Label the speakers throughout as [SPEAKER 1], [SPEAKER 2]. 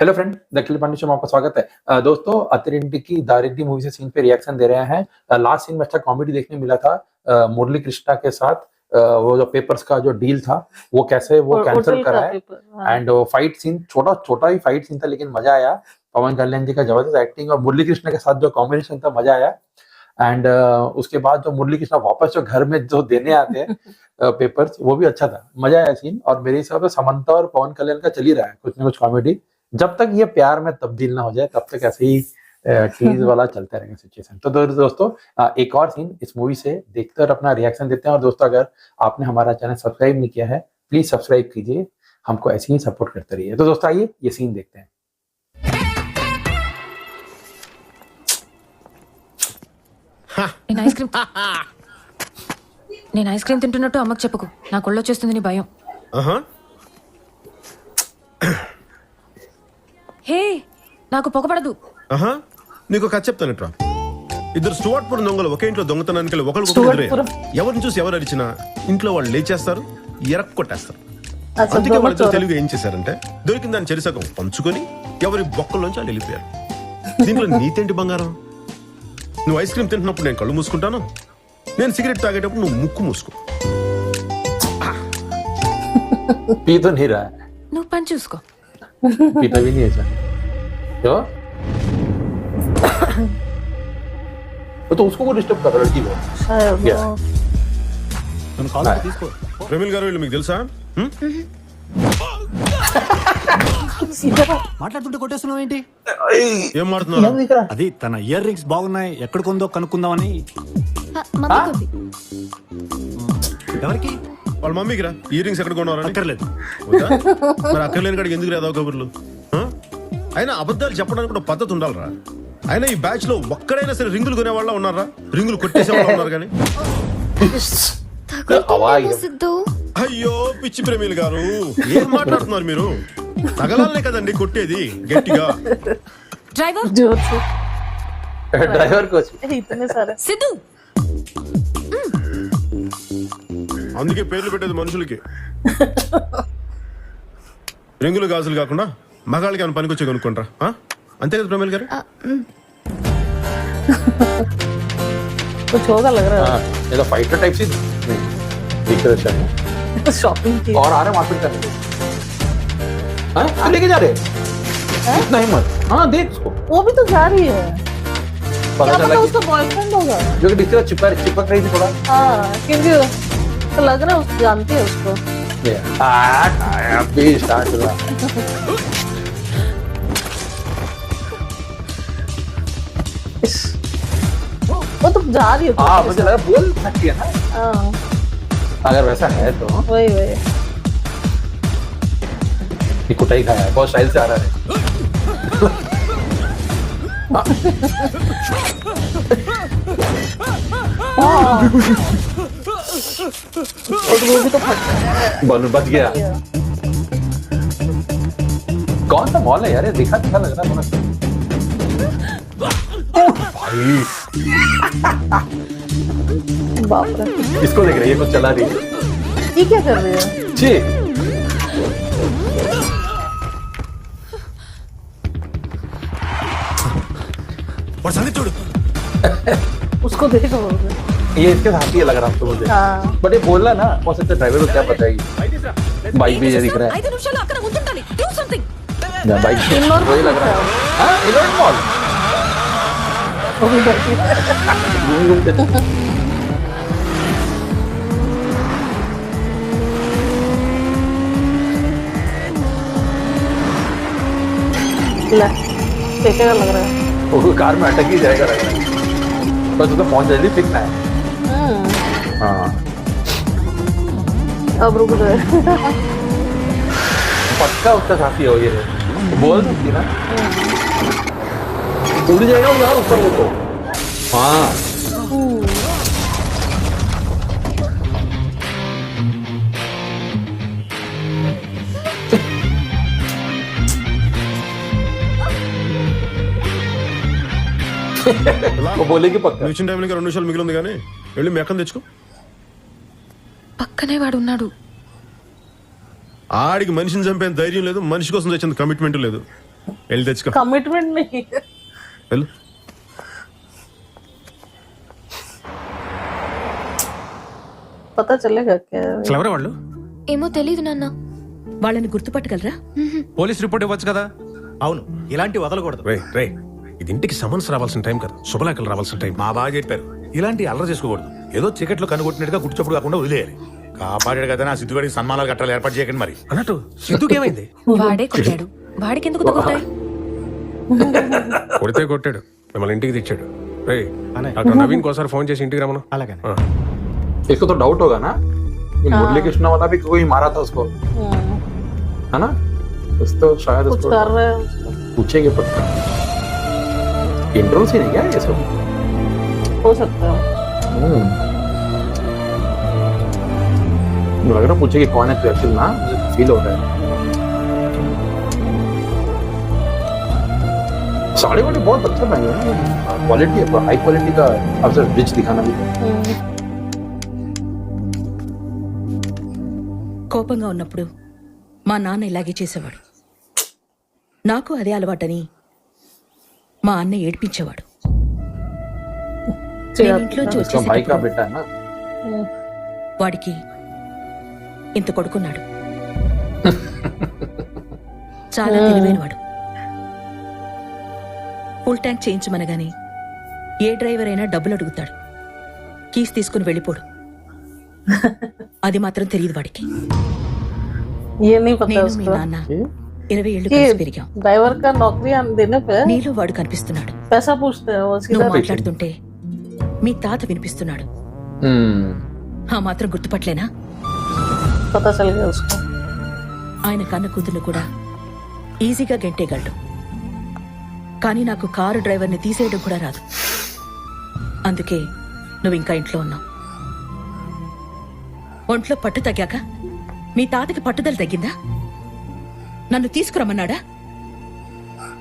[SPEAKER 1] Hello friend, दखिल Pandey show में आपका स्वागत है। दोस्तों, अतिरिंडी दारिंडी मूवी से सीन पे रिएक्शन दे रहे हैं। लास्ट सीन में अच्छा कॉमेडी देखने मिला था मुरली कृष्णा के साथ। वो जो पेपर्स का जो डील था वो कैसे वो कैंसिल करा है एंड फाइट सीन छोटा ही फाइट सीन था लेकिन मजा आया। पवन कल्याण जी का जबरदस्त एक्टिंग और मुरली कृष्णा के साथ जो कॉम्बिनेशन था मजा आया। एंड उसके बाद जो मुरली कृष्णा वापस जो घर में जो देने आते हैं पेपर्स, वो भी अच्छा था, मजा आया सीन। और मेरे हिसाब से समंता और पवन कल्याण का चल ही रहा है कुछ ना कुछ कॉमेडी। जब तक ये प्यार में तब्दील ना हो जाए तब तक ऐसे ही टीज वाला चलता रहेगा सिचुएशन। तो दोस्तों, एक और सीन इस मूवी से देखकर अपना रिएक्शन देते हैं। और दोस्तों, अगर आपने हमारा चैनल सब्सक्राइब नहीं किया है प्लीज सब्सक्राइब कीजिए, हमको ऐसे ही सपोर्ट करते रहिए। तो दोस्तों आइए ये सीन देखते हैं।
[SPEAKER 2] నేను ఐస్ క్రీమ్ తింటున్నట్టు అమ్మకు చెప్పుకో, నాకు ఒళ్ళొచ్చేస్తుంది నీ భయం. హే, నాకు పొగపడదు.
[SPEAKER 3] నీకు కథ చెప్తానట్రా. ఇద్దరు స్టువర్ట్పురం దొంగలు ఒకే ఇంట్లో దొంగతనానికి ఒకరికి ఎవరిని చూసి ఎవరు అరిచినా ఇంట్లో వాళ్ళు లేచేస్తారు, ఎరక్ కొట్టేస్తారు. అందుకే వాళ్ళతో తెలుగు ఏం చేశారంటే దొరికిన దాన్ని చెరిసగం పంచుకొని ఎవరి బొక్కల్లోంచి వాళ్ళు వెళ్ళిపోయారు. దీంట్లో నీతేంటి బంగారం? నువ్వు ఐస్ క్రీమ్ తింటున్నప్పుడు నేను కళ్ళు మూసుకుంటాను, నేను సిగరెట్ తాగేటప్పుడు నువ్వు ముక్కు మూసుకో.
[SPEAKER 1] पी तो नहीं रहा है,
[SPEAKER 2] నువ్వు పని చూసుకో.
[SPEAKER 1] पीता भी नहीं है ऐसा। क्यों? तो उसको वो डिस्टर्ब कर रहा है लड़की को। क्या?
[SPEAKER 3] ప్రమిల్ గారు వీళ్ళు మీకు తెలుసా?
[SPEAKER 4] మాట్లాడుతుంటే కొట్టేస్తున్నావు ఏంటి?
[SPEAKER 3] ఏం మాట్లాడుతున్నారు?
[SPEAKER 4] అది తన ఇయర్ రింగ్స్ బాగున్నాయి, ఎక్కడ కొందో కనుక్కుందామని. ఎవరికి?
[SPEAKER 3] వాళ్ళ మమ్మీకి రా. ఇయర్ రింగ్స్ ఎక్కడ కొన్నారని.
[SPEAKER 4] అక్కర్లేదు.
[SPEAKER 3] మరి అక్కర్లేని కాడికి ఎందుకు రాదో కబుర్లు? అయినా అబద్ధాలు చెప్పడానికి కూడా పద్ధతి ఉండాలిరా. అయినా ఈ బ్యాచ్ లో ఒక్కడైనా సరే రింగులు కొనే వాళ్ళ ఉన్నారా? రింగులు కొట్టేసే వాళ్ళు ఉన్నారు కానీ. అయ్యో పిచ్చి ప్రేమిలు గారు, ఏం మాట్లాడుతున్నారు మీరు? తగలాలనే కదండి కొట్టేది గట్టిగా.
[SPEAKER 2] డ్రైవర్
[SPEAKER 1] ड्राइवर को
[SPEAKER 2] సిద్ధు,
[SPEAKER 3] అందుకే పేర్లు పెట్టేది మనుషులకి. రింగులు గాజులు కాకుండా మగాళ్ళకి ఏమైనా పనికొచ్చే కొనుక్కుంటారా? అంతే కదా ప్రమేల్ గారు?
[SPEAKER 5] कुछ होगा लग रहा है।
[SPEAKER 1] ये तो फाइटर टाइप सी दिख रहा है।
[SPEAKER 5] शॉपिंग की
[SPEAKER 1] और आ रहे मार्केट करने। हाँ, लेके जा रहे इतना हिम्मत। हाँ, देख उसको,
[SPEAKER 5] वो भी तो जा रही है।
[SPEAKER 1] पता
[SPEAKER 5] क्या
[SPEAKER 1] चला
[SPEAKER 5] पता
[SPEAKER 1] कि
[SPEAKER 5] उसका बॉयफ्रेंड होगा।
[SPEAKER 1] जो कि डिस्कस चिपक रही थी थोड़ा।
[SPEAKER 5] हाँ, क्योंकि तो लग रहा है उसको जानती है उसको।
[SPEAKER 1] अभी स्टार्ट हुआ।
[SPEAKER 5] वो तो जा रही है।
[SPEAKER 1] हाँ, मुझे लगा बोल सकती है ना।
[SPEAKER 5] हाँ,
[SPEAKER 1] अगर वैसा है तो
[SPEAKER 5] वही
[SPEAKER 1] ये कुटाई खाया है, बहुत स्टाइल से आ रहा है।
[SPEAKER 5] और वो भी तो फट
[SPEAKER 1] बलून बच गया। कौन सा मॉल है यार? ये देखा लग रहा है थोड़ा। भाई
[SPEAKER 5] बाप रे,
[SPEAKER 1] इसको देख रही है, कुछ चला रही है।
[SPEAKER 5] ये क्या कर रही है?
[SPEAKER 1] छी,
[SPEAKER 4] వాడు సంగతి చూడు.
[SPEAKER 5] उसको देखो।
[SPEAKER 1] ये इसके साथ ही लग रहा है मुझे।
[SPEAKER 5] हाँ,
[SPEAKER 1] बट ये बोलना ना, हो सकता है ड्राइवर को क्या पता है। बाइक भी ये दिख रहा है।
[SPEAKER 2] 5 నిమిషాలు అక్కడ ఉంటుండాలి. Do something.
[SPEAKER 1] बाइक
[SPEAKER 5] इनोर
[SPEAKER 1] वही लग रहा है। हाँ, इनोर मॉल।
[SPEAKER 5] वो भी बैठी है। ले, फेंकेगा लग रहा है।
[SPEAKER 1] वो कार में अटक ही जाएगा लग रहा है। बस उसको पहुंच जल्दी फेंकना है। हाँ,
[SPEAKER 5] अब रुक जाए।
[SPEAKER 1] पक्का उसका साथी हो ये। बोल सकती ना, उड़ जाएगा वो यार ऊपर वो तो। हाँ, वो बोलेगी पक्का।
[SPEAKER 3] నువ్వు ఇచ్చిన టైంలో 2 నిమిషాలు మిగిలి ఉంది కానీ వెళ్ళి మీ అక్కని తెచ్చుకో.
[SPEAKER 2] పక్కనే వాడు ఉన్నాడు.
[SPEAKER 3] ఆడికి మనిషిని చంపేంత ధైర్యం లేదు, మనిషి కోసం తెచ్చిన కమిట్మెంట్ లేదు. వెళ్ళి తెచ్చుకో
[SPEAKER 5] कमिटमेंट नहीं
[SPEAKER 3] వెళ్ళు
[SPEAKER 5] पता चलेगा क्या
[SPEAKER 6] అసలు ఎవరు వాళ్ళు?
[SPEAKER 2] ఏమో తెలీదు నాన్న.
[SPEAKER 7] వాళ్ళని గుర్తుపట్టగలరా?
[SPEAKER 6] పోలీస్ రిపోర్ట్ ఇవ్వచ్చు కదా.
[SPEAKER 4] అవును ఇలాంటి వదలకూడదు.
[SPEAKER 3] రే ఇది ఇంటికి సమన్స్ రావాల్సిన టైం కదా, శుభలేఖలు రావాల్సిన టైం.
[SPEAKER 8] మా బాగా చెప్పారు, ఇలాంటి అల్లరి చేసుకోకూడదు. ఏదో చీకట్లో కనుగొట్టినట్టుగా గుర్తుచప్పుడు కాకుండా వదిలేయాలి. కాపాడాడు కదా నా సిద్ధుగడికి సన్మానాలు కట్టాలి ఏర్పాటు చేయకండి మరి.
[SPEAKER 6] అన్నట్టు సిద్ధుకి ఏమైంది?
[SPEAKER 2] వాడే కొట్టాడు. వాడికి ఎందుకు తగ్గుతాయి?
[SPEAKER 3] కొడితే కొట్టాడు, మిమ్మల్ని ఇంటికి తెచ్చాడు. రే
[SPEAKER 4] అనే.
[SPEAKER 3] డాక్టర్ నవీన్ కోసారి ఫోన్ చేసి ఇంటికి రమ్మను.
[SPEAKER 4] అలాగే
[SPEAKER 1] इसको तो डाउट होगा ना कि मुरली कृष्णा वाला भी कोई मारा था उसको, है ना? उस तो शायद
[SPEAKER 5] कुछ
[SPEAKER 1] उसको
[SPEAKER 5] कर रहे हैं उसको।
[SPEAKER 1] पूछेंगे पक्का। इंट्रोल सीन है क्या ये सब?
[SPEAKER 5] हो सकता है
[SPEAKER 1] मुझे लग रहा पूछे कि कौन है तो एक्चुअली ना मुझे फील हो रहा है। साड़ी वाड़ी बहुत अच्छा पहने हैं, क्वालिटी है, हाई क्वालिटी का अवसर रिच दिखाना भी।
[SPEAKER 7] కోపంగా ఉన్నప్పుడు మా నాన్న ఇలాగే చేసేవాడు. నాకు అదే అలవాటని మా అన్న ఏడ్పించేవాడు. నేను ఇంట్లోంచి
[SPEAKER 1] इसका भाई का
[SPEAKER 7] వచ్చేసేటప్పుడు
[SPEAKER 1] बेटा है ना।
[SPEAKER 7] వాడికి ఇంత కొడుకున్నాడు. చాలా తెలివైనవాడు. ఫుల్ ట్యాంక్ చేయించమనగానే ఏ డ్రైవర్ అయినా డబ్బులు అడుగుతాడు, కీస్ తీసుకుని వెళ్ళిపోడు. అది మాత్రం తెలియదు వాడికి.
[SPEAKER 5] ये नहीं पता
[SPEAKER 7] నేను మీ
[SPEAKER 5] उसको
[SPEAKER 7] నాన్న 20 ఏళ్ళు
[SPEAKER 5] कि
[SPEAKER 7] కలిసి పెరిగాం.
[SPEAKER 5] ड्राइवर का नौकरी देने पे
[SPEAKER 7] నీలో వాడు కనిపిస్తున్నాడు.
[SPEAKER 5] पैसा पूछते हैं वो
[SPEAKER 7] నువ్వు
[SPEAKER 5] सीधा
[SPEAKER 7] మాట్లాడుతుంటే మీ తాత వినిపిస్తున్నాడు. ఆ మాత్రం గుర్తుపట్టలేనా?
[SPEAKER 5] पता चल गया उसको।
[SPEAKER 7] ఆయన కన్న కూతుర్ని కూడా ఈజీగా గెంటేయగలడు. కానీ నాకు కారు డ్రైవర్ని తీసేయడం కూడా రాదు. అందుకే నువ్వు ఇంకా ఇంట్లో ఉన్నావు. ఒంట్లో పట్టు తగ్గాక మీ తాతకి పట్టుదల తగ్గిందా? నన్ను తీసుకురమ్మన్నాడా?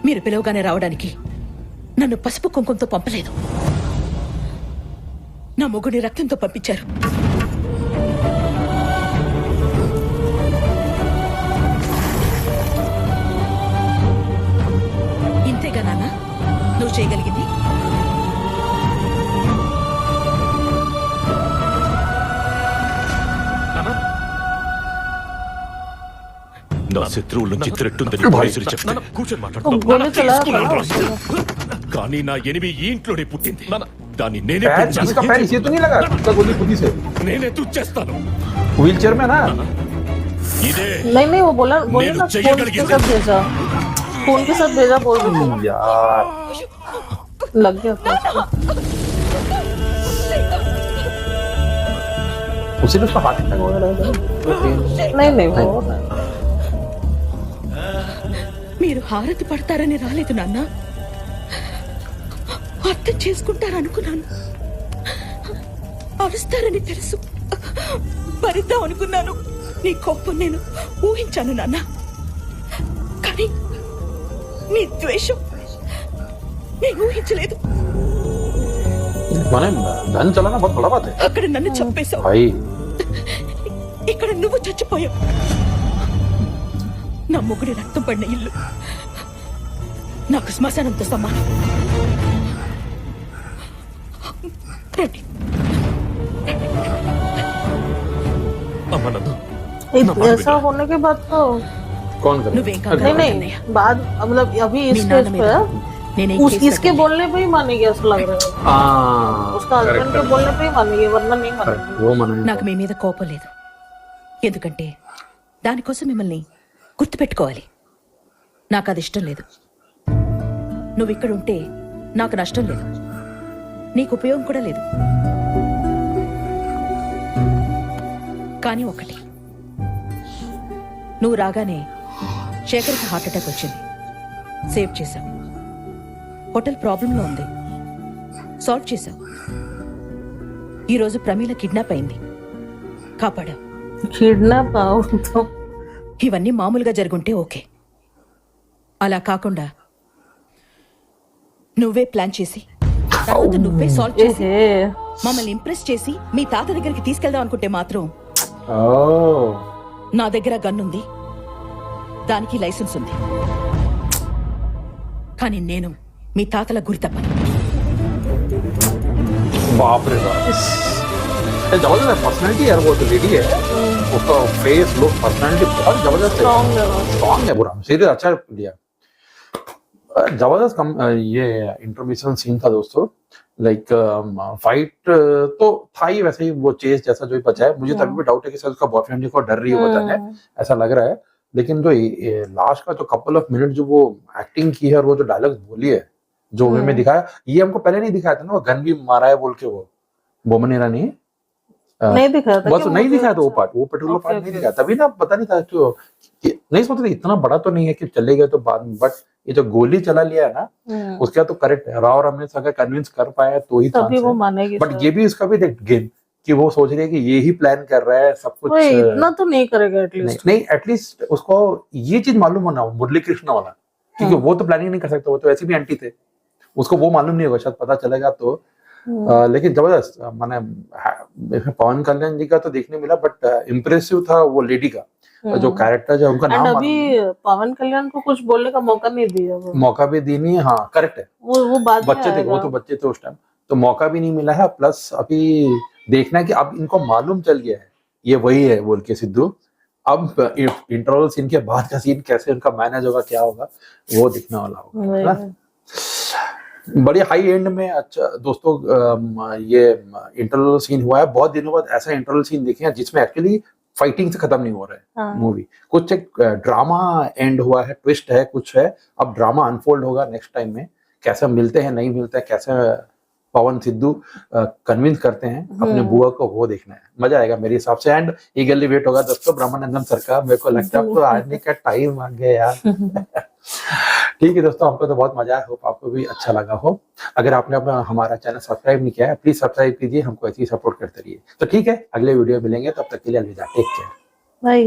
[SPEAKER 7] మీరు పిలవగానే రావడానికి నన్ను పసుపు కుంకుమతో పంపలేదు, నా మొగుడి రక్తంతో పంపించారు. ఇంతేగా నాన్న నువ్వు చేయగలిగింది?
[SPEAKER 8] నా శత్రువులను చిత్రెట్టుందని పోలీసులు చెప్తాను. కూర్చొని
[SPEAKER 5] वो
[SPEAKER 8] మాట్లాడుతున్నాం.
[SPEAKER 5] गोली चला
[SPEAKER 8] కానీ నా ఎనిమి ఈ ఇంట్లోనే పుట్టింది. దాన్ని నేనే
[SPEAKER 1] पैर इसका पैर इसे तो नहीं लगा, इसका गोली खुद ही से।
[SPEAKER 8] నేనే తుచ్చేస్తాను.
[SPEAKER 1] व्हील चेयर में ना।
[SPEAKER 8] ఇదే
[SPEAKER 5] नहीं नहीं वो बोला बोले
[SPEAKER 8] నేను
[SPEAKER 5] ना फोन
[SPEAKER 8] చెయ్యగలిగింది.
[SPEAKER 5] के साथ भेजा, फोन के साथ भेजा बोल रही थी।
[SPEAKER 1] यार
[SPEAKER 5] लग गया था उसको।
[SPEAKER 1] उसी ने उसका हाथ अटैक वगैरह
[SPEAKER 5] नहीं नहीं वो
[SPEAKER 7] మీరు హారతి పడతారని రాలేదు నాన్న, అర్థం చేసుకుంటారనుకున్నాను. అరుస్తారని తెలుసు, భరిద్దాం అనుకున్నాను. నీ కోపం నేను ఊహించాను నాన్న, కానీ నీ ద్వేషం నేను ఊహించలేదు.
[SPEAKER 1] माने गन चलाना बहुत बड़ा बात है
[SPEAKER 7] అక్కడ నన్ను చంపేశావు,
[SPEAKER 1] भाई।
[SPEAKER 7] ఇక్కడ నువ్వు చచ్చిపోయావు. నా మొగుడి రక్తం పడిన ఇల్లు నాకు శ్మశానంతో సమానం. రండి.
[SPEAKER 8] అమ్మ నన్ను
[SPEAKER 5] ऐसा होने के बाद तो
[SPEAKER 1] कौन करे?
[SPEAKER 7] నువ్వేం
[SPEAKER 5] नहीं
[SPEAKER 7] కాదు.
[SPEAKER 5] नहीं बाद मतलब अभी
[SPEAKER 7] మీ
[SPEAKER 5] इस
[SPEAKER 7] నాన్న
[SPEAKER 5] स्टेज
[SPEAKER 7] మీద
[SPEAKER 5] पे
[SPEAKER 7] నేనే
[SPEAKER 5] उस
[SPEAKER 7] కేసు
[SPEAKER 5] इसके
[SPEAKER 7] పెట్టాను.
[SPEAKER 5] बोलने पे ही मानेगी ऐसा लग रहा है। उसका हस्बैंड के बोलने पे ही मानेगी वरना नहीं मानेगी।
[SPEAKER 1] वो मना
[SPEAKER 7] నాకు మీ మీద కోపం లేదు, ఎందుకంటే దానికోసం మిమ్మల్ని గుర్తుపెట్టుకోవాలి. నాకు అది ఇష్టం లేదు. నువ్వు ఇక్కడ ఉంటే నాకు నష్టం లేదు, నీకు ఉపయోగం కూడా లేదు. కానీ ఒకటి, నువ్వు రాగానే శేఖర్కి హార్ట్ అటాక్ వచ్చింది, సేవ్ చేశావు. హోటల్ ప్రాబ్లంలో ఉంది, సాల్వ్ చేశావు. ఈరోజు ప్రమీల కిడ్నాప్ అయింది, కాపాడావు.
[SPEAKER 5] किडनैप तो
[SPEAKER 7] ఇవన్నీ మామూలుగా జరుగుంటే ఓకే. అలా కాకుండా నువ్వే ప్లాన్ చేసి తర్వాత నువ్వే సాల్వ్ చేసి
[SPEAKER 5] ए
[SPEAKER 7] మమ్మల్ని ఇంప్రెస్ చేసి మీ తాత దగ్గరికి తీసుకెళ్దాం అనుకుంటే మాత్రం
[SPEAKER 1] ओह
[SPEAKER 7] నా దగ్గర గన్ ఉంది, దానికి లైసెన్స్ ఉంది. కానీ నేను మీ తాతల గురి తప్పను.
[SPEAKER 1] बाप रे बाप, ये जबरदस्त है पर्सनालिटी यार, वो तो लेडी है, उसका फेस लुक पर्सनालिटी बहुत जबरदस्त है,
[SPEAKER 5] स्ट्रॉन्ग है वो।
[SPEAKER 1] स्ट्रॉन्ग है पूरा, सीरियस अच्छा दिया। जबरदस्त ये इंटरमिशन सीन था दोस्तों, लाइक फाइट तो था ही वैसे ही, वो चेस जैसा जो भी बचा है, मुझे तभी भी डाउट है कि शायद उसका बॉयफ्रेंड को डर रही है बताने, ऐसा लग रहा है। लेकिन जो लास्ट का जो कपल ऑफ मिनट जो वो एक्टिंग की है और वो जो डायलॉग बोली है, जो में दिखाया, ये हमको पहले नहीं दिखाया था ना, वो गन भी मारा है बोल के, वो बोमन ईरानी
[SPEAKER 5] नहीं दिखाया था
[SPEAKER 1] बस
[SPEAKER 5] क्या?
[SPEAKER 1] नहीं
[SPEAKER 5] मुझे
[SPEAKER 1] दिखाया था वो
[SPEAKER 5] अच्छा।
[SPEAKER 1] पार्ट, वो पर्टिकुलर
[SPEAKER 5] ओके,
[SPEAKER 1] पार्ट
[SPEAKER 5] ओके।
[SPEAKER 1] नहीं दिखाया, तभी ना पता नहीं था क्यों नहीं सोचते थे इतना बड़ा तो नहीं है कि चले गए तो बाद में, बट ये जो गोली चला लिया है ना, उसके बाद तो करेक्ट है, राव रमेश अगर कन्विंस कर पाया तो ही
[SPEAKER 5] तभी
[SPEAKER 1] चांस
[SPEAKER 5] वो
[SPEAKER 1] है।
[SPEAKER 5] मानेगी
[SPEAKER 1] बट ये भी उसका भी देख गेम कि वो सोच रही है कि ये ही प्लान कर रहा है सब कुछ,
[SPEAKER 5] वही, इतना तो नहीं करेगा
[SPEAKER 1] नहीं
[SPEAKER 5] एटलीस्ट।
[SPEAKER 1] नहीं एटलीस्ट उसको ये चीज मालूम होना, मुरली कृष्ण वाला, क्योंकि वो तो प्लानिंग नहीं कर सकता, वो तो ऐसे भी एंटी थे, उसको वो मालूम नहीं होगा, शायद पता चलेगा तो लेकिन जबरदस्त माने पवन कल्याण जी का तो देखने मिला, बट इम्प्रेसिव था वो लेडी का जो कैरेक्टर जो उनका
[SPEAKER 5] एंड
[SPEAKER 1] नाम
[SPEAKER 5] अभी पवन कल्याण को कुछ बोलने का मौका नहीं दिया वो
[SPEAKER 1] मौका भी दी नहीं है, हाँ करेक्ट है,
[SPEAKER 5] वो बाद में
[SPEAKER 1] बच्चे थे, वो
[SPEAKER 5] आएगा।
[SPEAKER 1] तो बच्चे थे उस टाइम, तो मौका भी नहीं मिला है, प्लस अभी देखना है कि अब इनको मालूम चल गया है ये वही है बोल के सिद्धू, अब इंटरवल सीन के बाद का सीन कैसे उनका मैनेज होगा, क्या होगा, वो दिखने वाला होगा, है ना? बड़ी हाई एंड में अच्छा दोस्तों ये इंटरवल सीन हुआ है, बहुत दिनों बाद ऐसा इंटरवल सीन देखे हैं जिसमें एक्चुअली फाइटिंग से खत्म नहीं हो रहा है
[SPEAKER 5] हाँ।
[SPEAKER 1] मूवी, कुछ एक ड्रामा एंड हुआ है, ट्विस्ट है कुछ है, अब ड्रामा अनफोल्ड होगा नेक्स्ट टाइम में, कैसे मिलते हैं नहीं मिलते हैं, कैसे पवन सिद्धू कन्विंस करते हैं अपने बुआ को, वो देखना है, मजा आएगा मेरे हिसाब से। एंड ईगरली वेट होगा दोस्तों ब्रह्मानंदन सर का, मेरे को लगता है अब तो आने का टाइम आ गया यार। ठीक है दोस्तों, हमको तो बहुत मजा आया, होप आपको भी अच्छा लगा हो। अगर आपने अपना हमारा चैनल सब्सक्राइब नहीं किया है प्लीज सब्सक्राइब कीजिए, हमको ऐसे ही सपोर्ट करते रहिए। तो ठीक है, अगले वीडियो मिलेंगे, तब तक के लिए अलविदा, टेक केयर।
[SPEAKER 5] भाई